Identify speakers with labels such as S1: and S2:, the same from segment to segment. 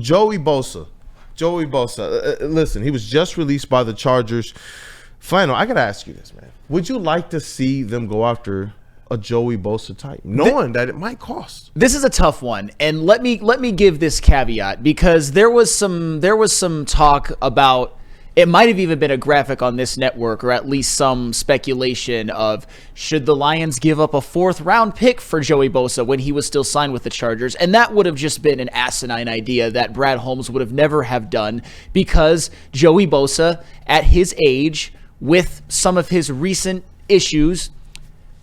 S1: Joey Bosa. Listen, he was just released by the Chargers. Flannel, I got to ask you this, man. Would you like to see them go after a Joey Bosa type, knowing that it might cost?
S2: This is a tough one, and let me give this caveat, because there was some talk about, it might have even been a graphic on this network, or at least some speculation of, should the Lions give up a 4th round pick for Joey Bosa when he was still signed with the Chargers? And that would have just been an asinine idea that Brad Holmes would have never have done, because Joey Bosa, at his age, with some of his recent issues,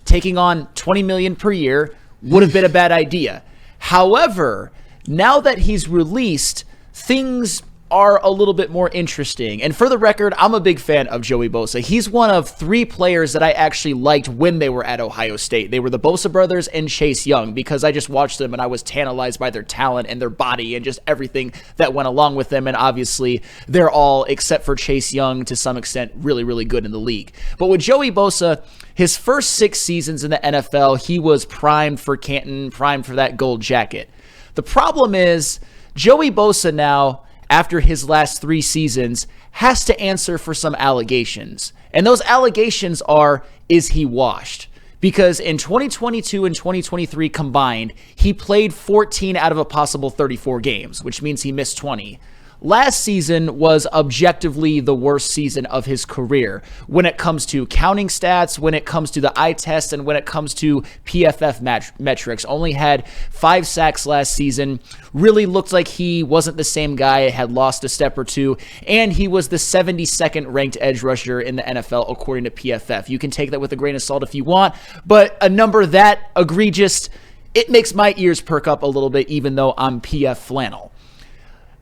S2: taking on $20 million per year would have been a bad idea. However, now that he's released, things are a little bit more interesting. And for the record, I'm a big fan of Joey Bosa. He's one of 3 players that I actually liked when they were at Ohio State. They were the Bosa brothers and Chase Young, because I just watched them and I was tantalized by their talent and their body and just everything that went along with them. And obviously, they're all, except for Chase Young, to some extent, really, really good in the league. But with Joey Bosa, his first 6 seasons in the NFL, he was primed for Canton, primed for that gold jacket. The problem is, Joey Bosa now, after his last 3 seasons, has to answer for some allegations. And those allegations are, is he washed? Because in 2022 and 2023 combined, he played 14 out of a possible 34 games, which means he missed 20. Last season was objectively the worst season of his career when it comes to counting stats, when it comes to the eye test, and when it comes to PFF metrics. Only had 5 sacks last season. Really looked like he wasn't the same guy, had lost a step or two, and he was the 72nd ranked edge rusher in the NFL according to PFF. You can take that with a grain of salt if you want, but a number that egregious, it makes my ears perk up a little bit, even though I'm PF Flannel.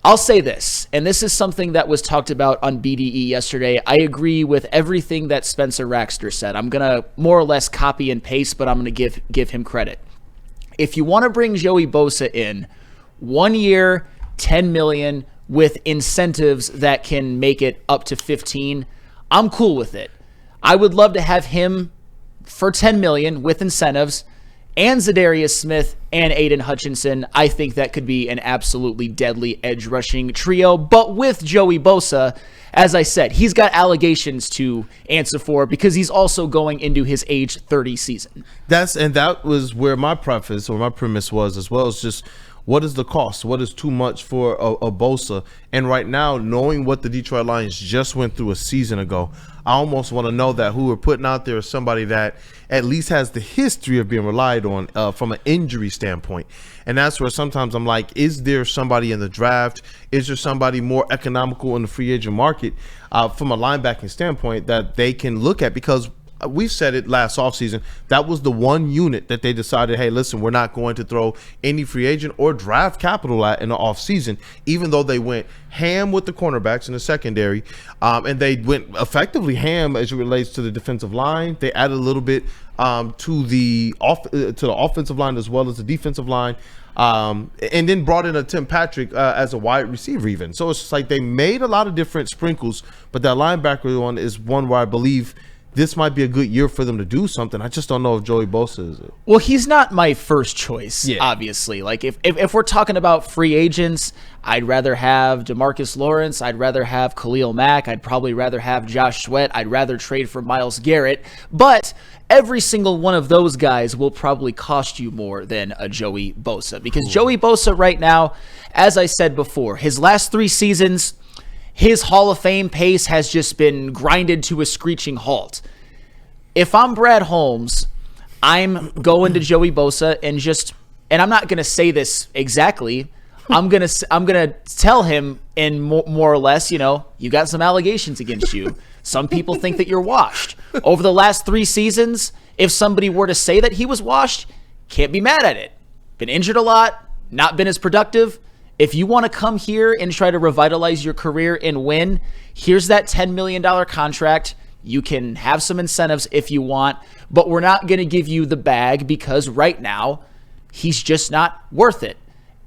S2: I'll say this, and this is something that was talked about on BDE yesterday. I agree with everything that Spencer Raxter said. I'm going to more or less copy and paste, but I'm going to give him credit. If you want to bring Joey Bosa in, 1 year, $10 million, with incentives that can make it up to 15, I'm cool with it. I would love to have him for $10 million with incentives, and Zadarius Smith and Aiden Hutchinson. I think that could be an absolutely deadly edge rushing trio. But with Joey Bosa, as I said, he's got allegations to answer for, because he's also going into his age 30 season.
S1: That was where my preface or my premise was as well. It's just, what is the cost? What is too much for a Bosa? And right now, knowing what the Detroit Lions just went through a season ago, I almost want to know that who we're putting out there is somebody that at least has the history of being relied on from an injury standpoint. And that's where sometimes I'm like, is there somebody in the draft? Is there somebody more economical in the free agent market from a linebacking standpoint that they can look at? Because we said it last offseason, that was the one unit that they decided, hey, listen, we're not going to throw any free agent or draft capital at in the offseason, even though they went ham with the cornerbacks in the secondary, and they went effectively ham as it relates to the defensive line. They added a little bit to the offensive line as well as the defensive line, and then brought in a Tim Patrick as a wide receiver even. So it's just like they made a lot of different sprinkles, but that linebacker one is one where I believe this might be a good year for them to do something. I just don't know if Joey Bosa is it.
S2: Well, he's not my first choice, obviously. Like, if we're talking about free agents, I'd rather have DeMarcus Lawrence. I'd rather have Khalil Mack. I'd probably rather have Josh Sweat. I'd rather trade for Myles Garrett. But every single one of those guys will probably cost you more than a Joey Bosa. Because Joey Bosa right now, as I said before, his last 3 seasons, his Hall of Fame pace has just been grinded to a screeching halt. If I'm Brad Holmes, I'm going to Joey Bosa and I'm not going to say this exactly. I'm going to tell him in more or less, you got some allegations against you. Some people think that you're washed. Over the last 3 seasons, if somebody were to say that he was washed, can't be mad at it. Been injured a lot, not been as productive. If you want to come here and try to revitalize your career and win, here's that $10 million contract. You can have some incentives if you want, but we're not going to give you the bag because right now he's just not worth it.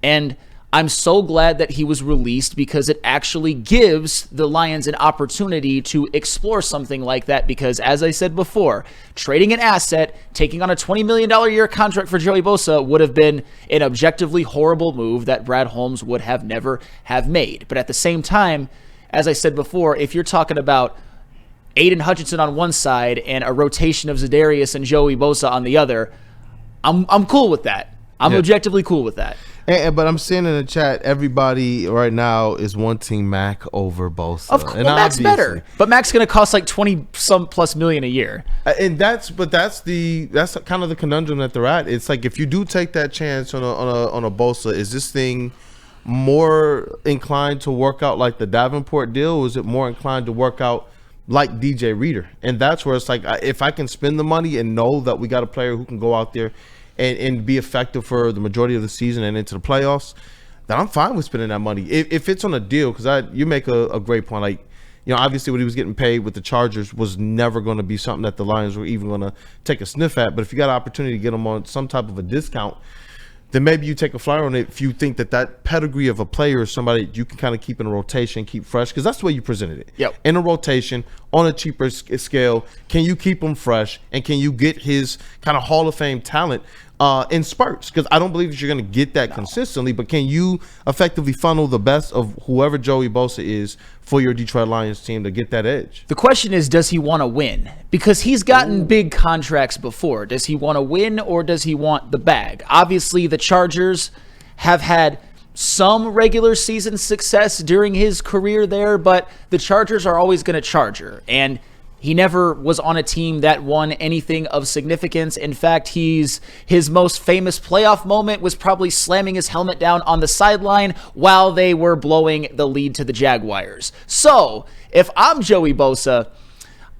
S2: And I'm so glad that he was released because it actually gives the Lions an opportunity to explore something like that because, as I said before, trading an asset, taking on a $20 million a year contract for Joey Bosa would have been an objectively horrible move that Brad Holmes would have never have made. But at the same time, as I said before, if you're talking about Aiden Hutchinson on one side and a rotation of Za'Darius and Joey Bosa on the other, I'm cool with that. I'm objectively cool with that.
S1: But I'm seeing in the chat, everybody right now is wanting Mac over Bosa.
S2: Of course, Mac's better, but Mac's going to cost like 20+ million a year.
S1: And that's kind of the conundrum that they're at. It's like if you do take that chance on a Bosa, is this thing more inclined to work out like the Davenport deal, or is it more inclined to work out like DJ Reader? And that's where it's like, if I can spend the money and know that we got a player who can go out there and be effective for the majority of the season and into the playoffs, then I'm fine with spending that money. If it's on a deal, because you make a great point. Like, obviously what he was getting paid with the Chargers was never going to be something that the Lions were even going to take a sniff at. But if you got an opportunity to get him on some type of a discount, then maybe you take a flyer on it if you think that pedigree of a player is somebody you can kind of keep in a rotation, keep fresh, because that's the way you presented it.
S2: Yep.
S1: In a rotation, on a cheaper scale, can you keep him fresh, and can you get his kind of Hall of Fame talent in spurts? Because I don't believe that you're going to get that consistently, but can you effectively funnel the best of whoever Joey Bosa is for your Detroit Lions team to get that edge?
S2: The question is, does he want to win? Because he's gotten big contracts before. Does he want to win, or does he want the bag? Obviously, the Chargers have had some regular season success during his career there, but the Chargers are always going to Charger, and he never was on a team that won anything of significance. In fact, his most famous playoff moment was probably slamming his helmet down on the sideline while they were blowing the lead to the Jaguars. So, if I'm Joey Bosa,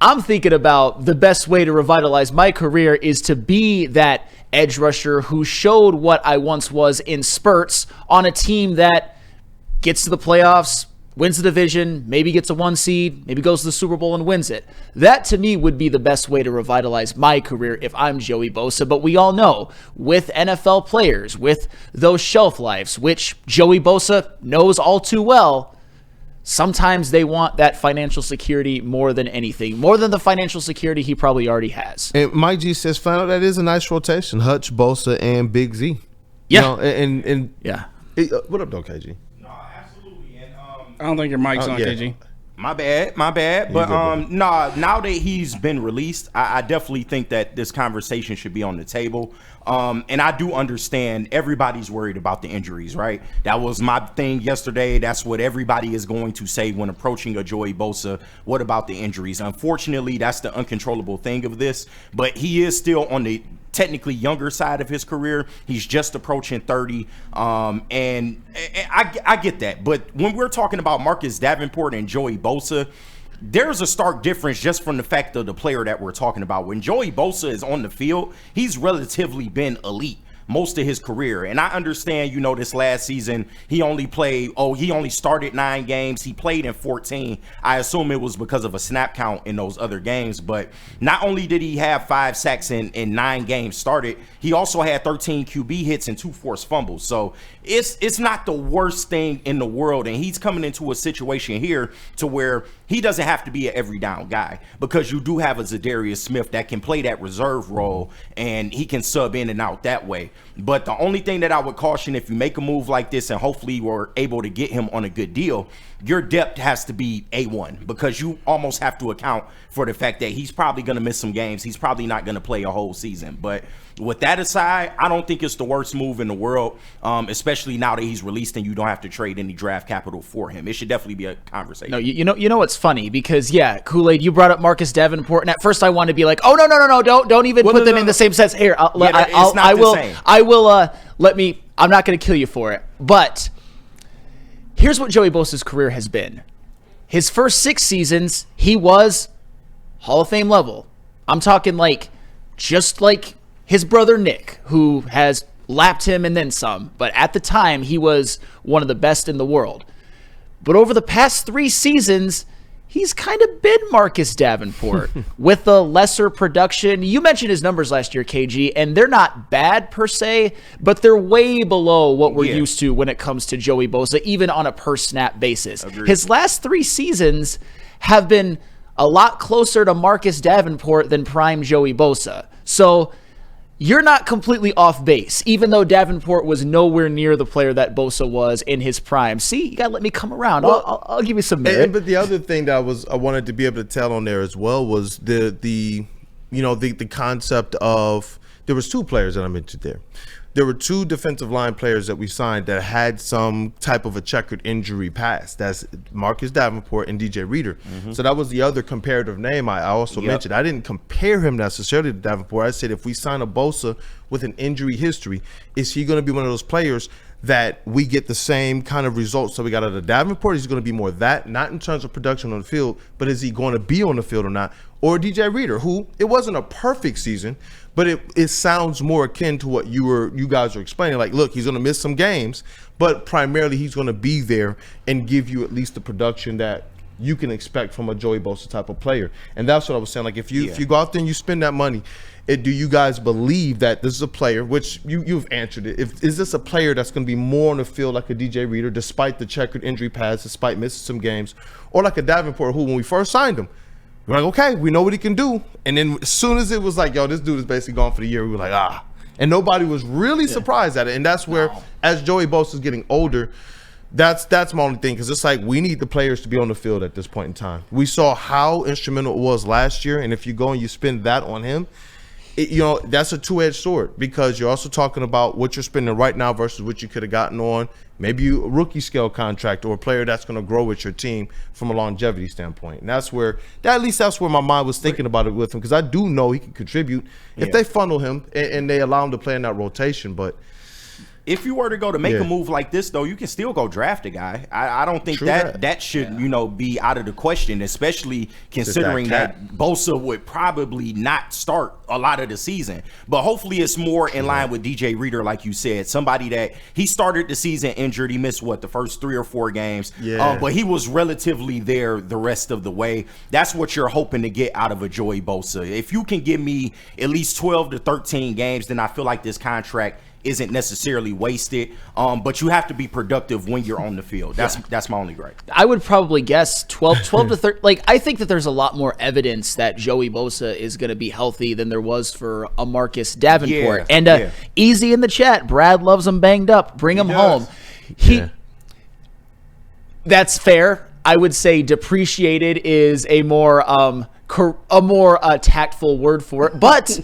S2: I'm thinking about the best way to revitalize my career is to be that edge rusher who showed what I once was in spurts on a team that gets to the playoffs, wins the division, maybe gets a 1 seed, maybe goes to the Super Bowl and wins it. That, to me, would be the best way to revitalize my career if I'm Joey Bosa. But we all know, with NFL players, with those shelf lives, which Joey Bosa knows all too well, sometimes they want that financial security more than anything, more than the financial security he probably already has.
S1: And Mike G says, Flannel, that is a nice rotation. Hutch, Bosa, and Big Z.
S2: Yeah.
S1: Yeah. What up, though, KG?
S3: I don't think your mic's on, KG.
S4: My bad. But now that he's been released, I definitely think that this conversation should be on the table. And I do understand everybody's worried about the injuries, right? That was my thing yesterday. That's what everybody is going to say when approaching a Joey Bosa. What about the injuries? Unfortunately, that's the uncontrollable thing of this. But he is still on the technically younger side of his career. He's just approaching 30. And I get that. But when we're talking about Marcus Davenport and Joey Bosa, there's a stark difference just from the fact of the player that we're talking about. When Joey Bosa is on the field, he's relatively been elite most of his career. And I understand, this last season, he only started 9 games. He played in 14. I assume it was because of a snap count in those other games. But not only did he have 5 sacks in 9 games started, he also had 13 QB hits and 2 forced fumbles. So it's not the worst thing in the world. And he's coming into a situation here to where he doesn't have to be an every down guy, because you do have a Za'Darius Smith that can play that reserve role and he can sub in and out that way. But the only thing that I would caution, if you make a move like this and hopefully we're able to get him on a good deal, your depth has to be A1, because you almost have to account for the fact that he's probably going to miss some games. He's probably not going to play a whole season. But with that aside, I don't think it's the worst move in the world, especially now that he's released and you don't have to trade any draft capital for him. It should definitely be a conversation.
S2: No, you know what's funny, because Koolaid, you brought up Marcus Davenport, and at first I wanted to be like, oh no, don't even put them in the same sense. Here, I'm not going to kill you for it, but here's what Joey Bosa's career has been. His first 6 seasons, he was Hall of Fame level. I'm talking just like his brother Nick, who has lapped him and then some. But at the time, he was one of the best in the world. But over the past 3 seasons, he's kind of been Marcus Davenport with a lesser production. You mentioned his numbers last year, KG, and they're not bad per se, but they're way below what we're used to when it comes to Joey Bosa, even on a per-snap basis.
S4: Agreed.
S2: His last 3 seasons have been a lot closer to Marcus Davenport than prime Joey Bosa. So you're not completely off base, even though Davenport was nowhere near the player that Bosa was in his prime. See, you got to let me come around.
S1: Well,
S2: I'll give you some merit.
S1: But the other thing that I wanted to be able to tell on there as well was the concept of, there was 2 players that I mentioned there. There were 2 defensive line players that we signed that had some type of a checkered injury past. That's Marcus Davenport and DJ Reader. Mm-hmm. So that was the other comparative name I also mentioned. I didn't compare him necessarily to Davenport. I said if we sign a Bosa with an injury history, is he going to be one of those players that we get the same kind of results that we got out of Davenport? He's going to be more that, not in terms of production on the field, but is he going to be on the field or not? Or DJ Reader, who, it wasn't a perfect season, but it sounds more akin to what you guys are explaining. Like, look, he's going to miss some games, but primarily he's going to be there and give you at least the production that you can expect from a Joey Bosa type of player. And that's what I was saying. Like, if you go out there and you spend that money, do you guys believe that this is a player, which you've answered it, is this a player that's going to be more on the field like a DJ Reader, despite the checkered injury paths, despite missing some games, or like a Davenport, who when we first signed him, we're like, okay, we know what he can do. And then as soon as it was like, yo, this dude is basically gone for the year, we were like, ah. And nobody was really surprised at it. And that's where, as Joey Bosa is getting older, that's my only thing, because it's like we need the players to be on the field at this point in time. We saw how instrumental it was last year, and if you go and you spend that on him, that's a two-edged sword, because you're also talking about what you're spending right now versus what you could have gotten on maybe a rookie scale contract or a player that's going to grow with your team from a longevity standpoint. And that's where my mind was thinking about it with him, because I do know he can contribute if they funnel him and they allow him to play in that rotation. But
S4: if you were to go to make a move like this, though, you can still go draft a guy. I don't think that should, be out of the question, especially considering that Bosa would probably not start a lot of the season. But hopefully it's more in line with DJ Reader, like you said, somebody that he started the season injured. He missed, the first 3 or 4 games. But he was relatively there the rest of the way. That's what you're hoping to get out of a Joey Bosa. If you can give me at least 12 to 13 games, then I feel like this contract isn't necessarily wasted, but you have to be productive when you're on the field. That's my only gripe.
S2: I would probably guess 12 to 13. Like, I think that there's a lot more evidence that Joey Bosa is going to be healthy than there was for a Marcus Davenport. Easy in the chat. Brad loves him banged up. Bring him home. That's fair. I would say depreciated is a more tactful word for it, but.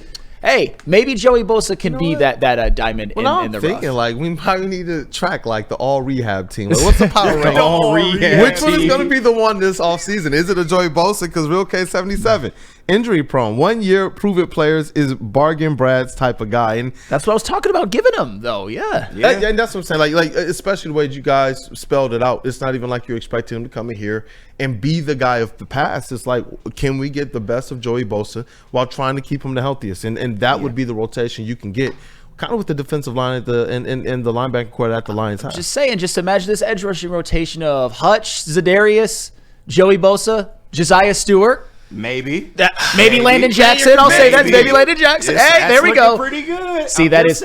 S2: Hey, maybe Joey Bosa can be that diamond in the rough.
S1: I'm thinking, like, we probably need to track, like, the all-rehab team. Like, what's the power ranking? Which one is going to be the one this offseason? Is it a Joey Bosa? Because Real K77. Injury-prone. 1 year, prove-it players is bargain Brad's type of guy. And
S2: that's what I was talking about giving him, though. Yeah.
S1: And that's what I'm saying. Like, especially the way you guys spelled it out. It's not even like you're expecting him to come in here and be the guy of the past. It's like, can we get the best of Joey Bosa while trying to keep him the healthiest? And that would be the rotation you can get, kind of with the defensive line at the and the linebacker core at the Lions.
S2: Just saying, just imagine this edge rushing rotation of Hutch, Zadarius, Joey Bosa, Josiah Stewart.
S4: Maybe
S2: Landon Jackson. I'll say that's maybe Landon Jackson. Hey, there we go.
S4: Pretty good.
S2: See, that is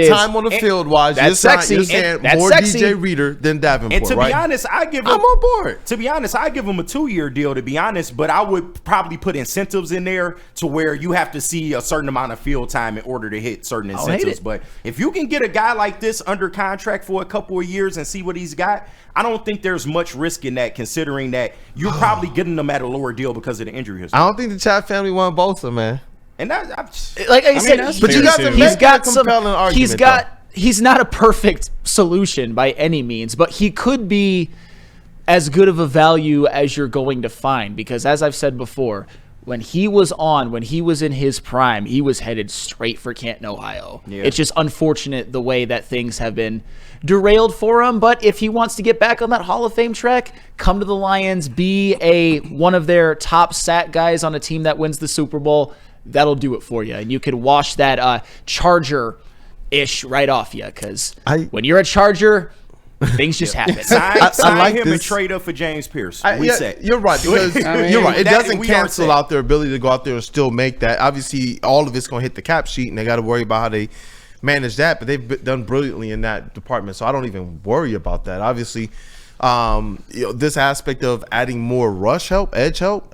S1: time on the field wise. That's sexy. You're saying more sexy. DJ Reader than Davenport.
S4: And to be honest, I'm on board. To be honest, I give him a 2-year deal. To be honest, but I would probably put incentives in there to where you have to see a certain amount of field time in order to hit certain incentives. But if you can get a guy like this under contract for a couple of years and see what he's got, I don't think there's much risk in that, considering that you're probably getting them at a lower deal because of the injury history.
S1: I don't think the Chat family want Bosa, man.
S4: And
S2: like I said,
S1: but you got to make a compelling argument.
S2: He's not a perfect solution by any means, but he could be as good of a value as you're going to find, because as I've said before, when he was in his prime, he was headed straight for Canton, Ohio. Yeah. It's just unfortunate the way that things have been derailed for him. But if he wants to get back on that Hall of Fame track, come to the Lions, be one of their top sack guys on a team that wins the Super Bowl. That'll do it for you. And you can wash that Charger-ish right off you, because when you're a Charger, Things just happen.
S4: Sign
S1: like
S4: him
S1: this.
S4: and trade up for James Pierce.
S1: You're right, because you're right. It doesn't cancel out their ability to go out there and still make that. Obviously, all of it's going to hit the cap sheet, and they got to worry about how they manage that. But they've done brilliantly in that department, so I don't even worry about that. Obviously, this aspect of adding more rush help, edge help,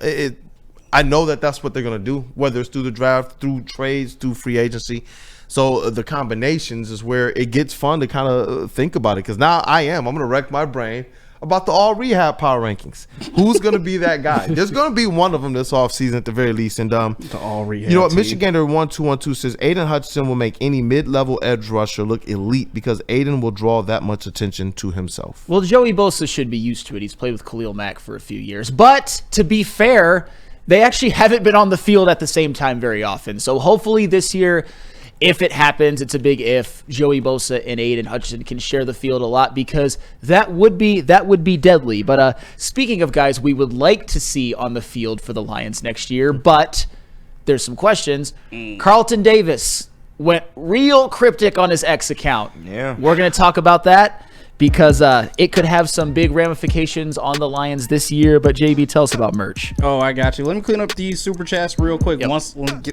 S1: I know that that's what they're going to do, whether it's through the draft, through trades, through free agency. So the combinations is where it gets fun to kind of think about it, because now I'm going to wreck my brain about the all rehab power rankings. Who's going to be that guy? There's going to be one of them this offseason at the very least. And
S3: the all rehab.
S1: You know what? Michigander 1212 says Aiden Hutchinson will make any mid-level edge rusher look elite because Aiden will draw that much attention to himself.
S2: Well, Joey Bosa should be used to it. He's played with Khalil Mack for a few years. But to be fair, they actually haven't been on the field at the same time very often. So hopefully this year, if it happens, it's a big if, Joey Bosa and Aiden Hutchinson can share the field a lot, because that would be deadly. But speaking of guys we would like to see on the field for the Lions next year, but there's some questions. Carlton Davis went real cryptic on his X account.
S4: Yeah.
S2: We're going to talk about that because it could have some big ramifications on the Lions this year. But JB, tell us about merch.
S3: Oh, I got you. Let me clean up these super chats real quick.
S2: Yep.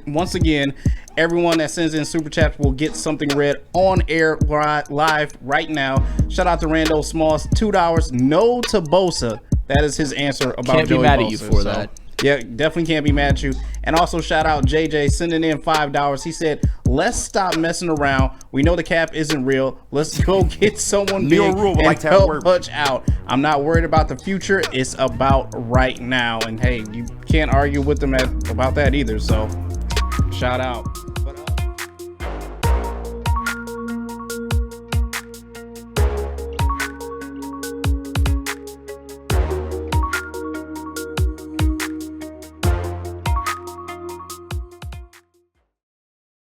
S3: Once again, everyone that sends in super chats will get something read on air live right now. Shout out to Randall Smalls, $2. No to Bosa. That is his answer about
S2: Can't
S3: Joey
S2: be mad
S3: Bosa,
S2: at you for that.
S3: Yeah, definitely can't be mad at you. And also shout out JJ sending in $5. He said, let's stop messing around. We know the cap isn't real. Let's go get someone big and help Hutch out. I'm not worried about the future. It's about right now. And hey, you can't argue with them about that either. So shout out.